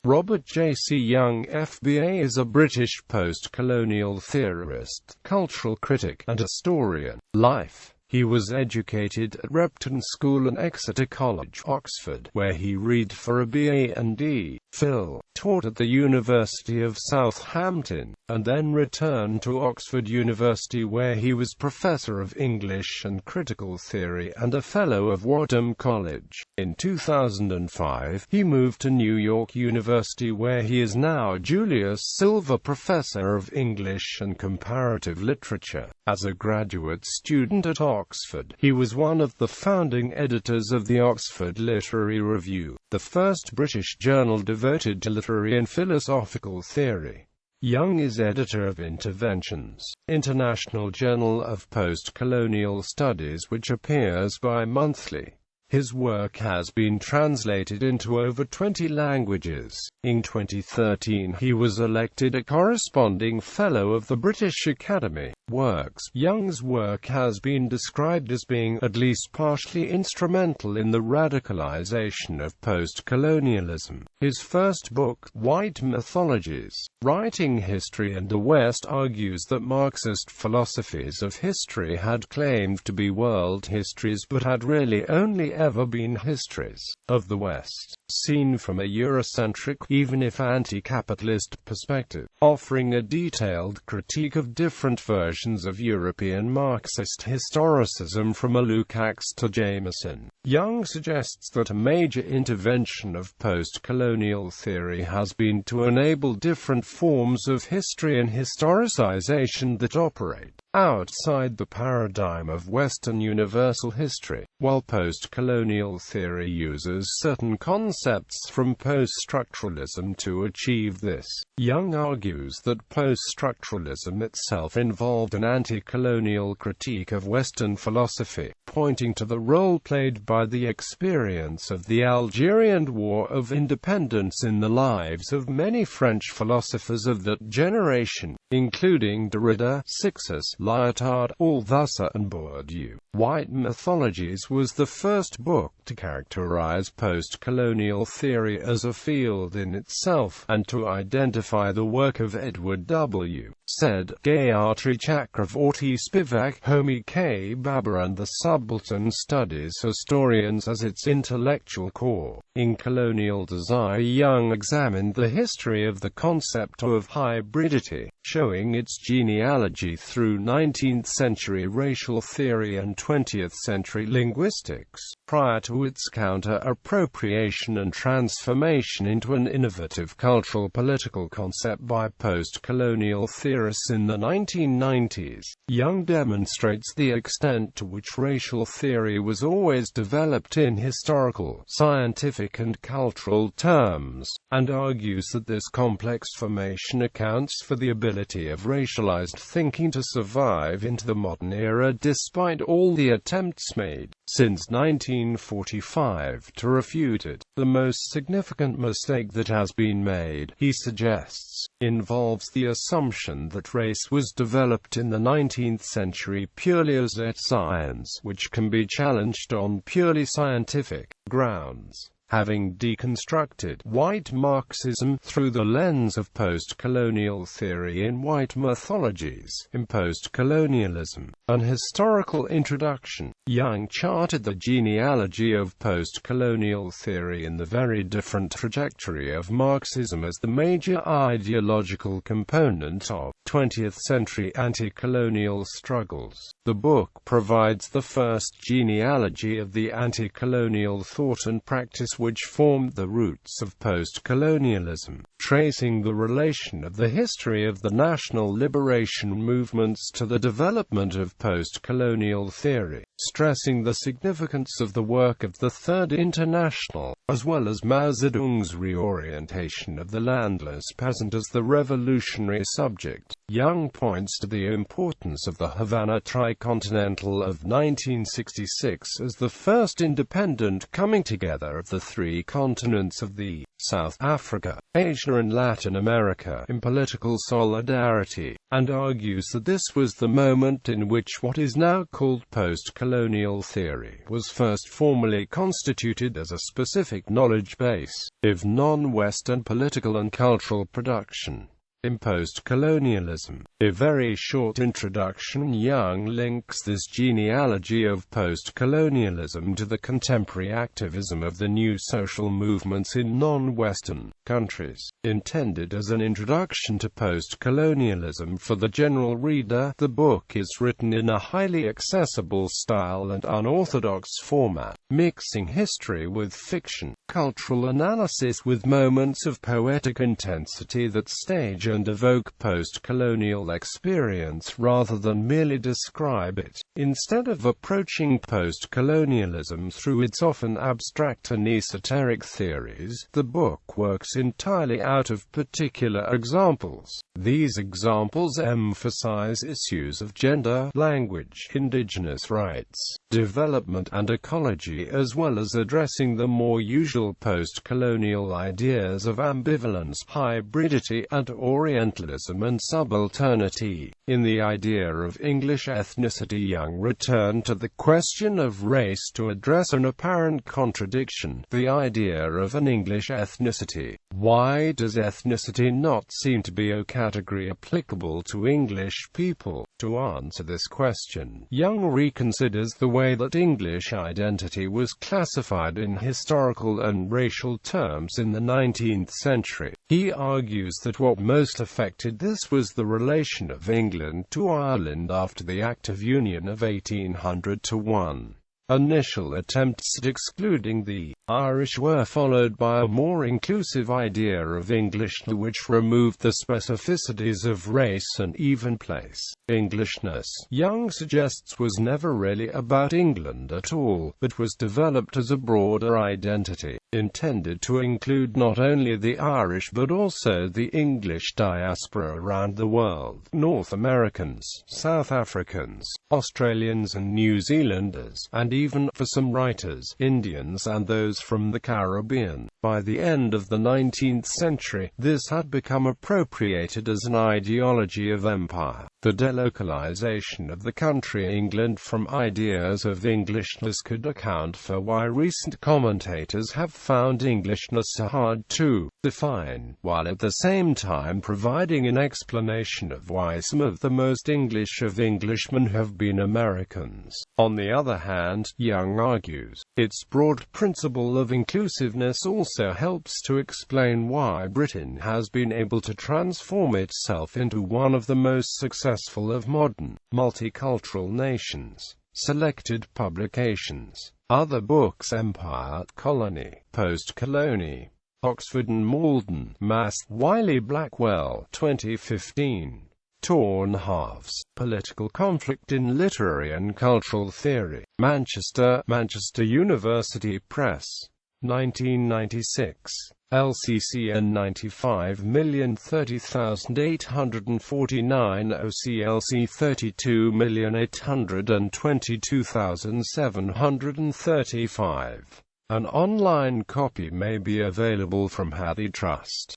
Robert J.C.Young FBA is a British post-colonial theorist, cultural critic, and historian. Life. He was educated at Repton School and Exeter College, Oxford, where he read for a BA and D.Phil, taught at the University of Southampton, and then returned to Oxford University where he was Professor of English and Critical Theory and a Fellow of Wadham College. In 2005, he moved to New York University where he is now Julius Silver Professor of English and Comparative Literature. As a graduate student at Oxford, he was one of the founding editors of the Oxford Literary Review, the first British journal devoted to literary and philosophical theory. Young is editor of Interventions, International Journal of Postcolonial Studies, which appears bi-monthly. His work has been translated into over 20 languages. In 2013, he was elected a corresponding Fellow of the British Academy. Works. Young's work has been described as being at least partially instrumental in the radicalization of postcolonialism. His first book, White Mythologies, Writing History in the West, argues that Marxist philosophies of history had claimed to be world histories but had really only ever been histories of the West, seen from a Eurocentric, even if anti-capitalist, perspective, offering a detailed critique of different versions of European Marxist historicism from Lukács to Jameson. Young suggests that a major intervention of post-colonial theory has been to enable different forms of history and historicization that operate outside the paradigm of Western universal history, while post-colonial theory uses certain concepts from post-structuralism to achieve this. Young argues that post-structuralism itself involved an anti-colonial critique of Western philosophy, pointing to the role played by the experience of the Algerian War of Independence in the lives of many French philosophers of that generation, including Derrida, Sixus, Lyotard, Althusser, and Bourdieu. White Mythologies was the first book to characterize post-colonial theory as a field in itself, and to identify the work of Edward W. Said, Gayatri Chakravorty Spivak, Homi K. Bhabha, and the Subaltern Studies historians as its intellectual core. In Colonial Desire, Young examined the history of the concept of hybridity, showing its genealogy through 19th-century racial theory and 20th-century linguistics, prior to its counter-appropriation and transformation into an innovative cultural political concept by post-colonial theorists in the 1990s. Young demonstrates the extent to which racial theory was always developed in historical, scientific, and cultural terms, and argues that this complex formation accounts for the ability of racialized thinking to survive into the modern era despite all the attempts made since 1945 to refute it. The most significant mistake that has been made, he suggests, involves the assumption that race was developed in the 19th century purely as a science, which can be challenged on purely scientific grounds. Having deconstructed white Marxism through the lens of post-colonial theory in White Mythologies, in Postcolonialism, an historical introduction, Young charted the genealogy of post-colonial theory in the very different trajectory of Marxism as the major ideological component of 20th-century anti-colonial struggles. The book provides the first genealogy of the anti-colonial thought and practice which formed the roots of post-colonialism, tracing the relation of the history of the national liberation movements to the development of post-colonial theory, stressing the significance of the work of the Third International, as well as Mao Zedong's reorientation of the landless peasant as the revolutionary subject. Young points to the importance of the Havana Tricontinental of 1966 as the first independent coming together of the three continents of the South Africa, Asia and Latin America in political solidarity, and argues that this was the moment in which what is now called post-colonialism postcolonial theory was first formally constituted as a specific knowledge base of non-Western political and cultural production. In Postcolonialism, a very short introduction, Young links this genealogy of postcolonialism to the contemporary activism of the new social movements in non-Western countries. Intended as an introduction to postcolonialism for the general reader, the book is written in a highly accessible style and unorthodox format, mixing history with fiction, cultural analysis with moments of poetic intensity that stage and evoke post-colonial experience rather than merely describe it. Instead of approaching post-colonialism through its often abstract and esoteric theories, the book works entirely out of particular examples. These examples emphasize issues of gender, language, indigenous rights, development and ecology, as well as addressing the more usual post-colonial ideas of ambivalence, hybridity, and Orientalism and subalternity. In the idea of English ethnicity, Young returned to the question of race to address an apparent contradiction: the idea of an English ethnicity. Why does ethnicity not seem to be a category applicable to English people? To answer this question, Young reconsiders the way that English identity was classified in historical and racial terms in the 19th century. He argues that what most affected this was the relation of England to Ireland after the Act of Union of 1801. Initial attempts at excluding the Irish were followed by a more inclusive idea of Englishness, which removed the specificities of race and even place. Englishness, Young suggests, was never really about England at all, but was developed as a broader identity, intended to include not only the Irish but also the English diaspora around the world: North Americans, South Africans, Australians and New Zealanders, and even, for some writers, Indians and those from the Caribbean. By the end of the 19th century, this had become appropriated as an ideology of empire. The delocalization of the country England from ideas of Englishness could account for why recent commentators have found Englishness hard to define, while at the same time providing an explanation of why some of the most English of Englishmen have been Americans. On the other hand, Young argues, its broad principle of inclusiveness also helps to explain why Britain has been able to transform itself into one of the most successful of modern, multicultural nations. Selected publications. Other books: Empire, Colony, Postcolony, Oxford and Malden, Mass. Wiley-Blackwell, 2015. Torn Halves. Political Conflict in Literary and Cultural Theory. Manchester, Manchester University Press. 1996. LCCN 95030849, OCLC 3282227735. An online copy may be available from HathiTrust.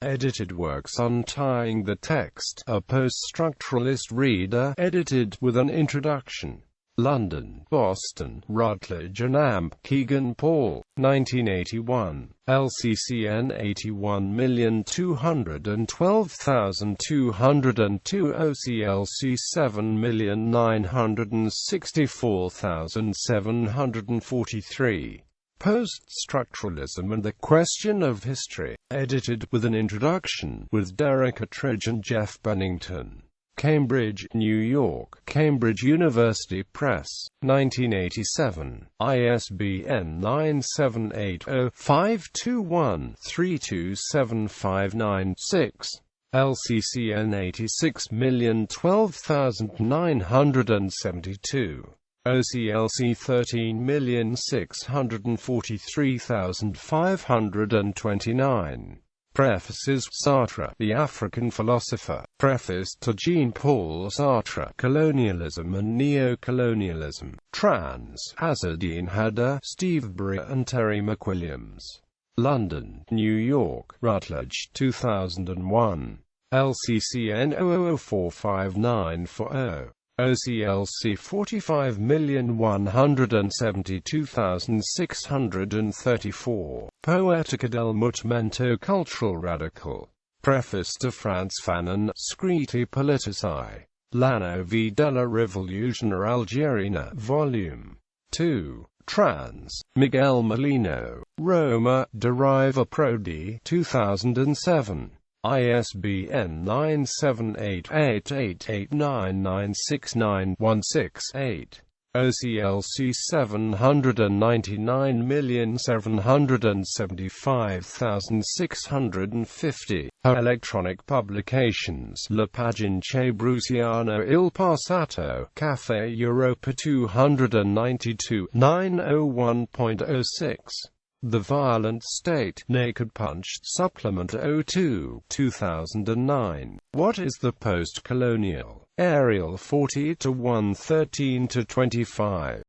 Edited works: Untying the Text, a post-structuralist reader, edited with an introduction. London, Boston, Routledge and Amp. Keegan Paul, 1981. LCCN 81212202, OCLC 7964743. Post-Structuralism and the Question of History, edited with an introduction, with Derek Attridge and Jeff Bennington. Cambridge, New York, Cambridge University Press, 1987. ISBN 978-0-521-32759-6. LCCN 86012972. OCLC 13643529. Prefaces: Sartre, the African Philosopher. Preface to Jean-Paul Sartre, Colonialism and Neo-Colonialism. Trans. Azzedine Hadda, Steve Bray and Terry McWilliams. London, New York, Routledge, 2001. LCCN 00045940. OCLC 45,172,634. Poetica del Movimento Cultural Radical. Preface to Franz Fanon, Scritti Politici. L'anno V della Rivoluzione Algerina, Volume 2. Trans. Miguel Molino. Roma, Deriva Prodi, 2007. ISBN 97888996916-8. OCLC 799,775,650. Electronic publications. La Pagina Bruciano Il Passato. Cafe Europa 292, 901.06. The Violent State. Naked Punch. Supplement 02, 2009. What is the Postcolonial? Arial 40 to 113 to 25.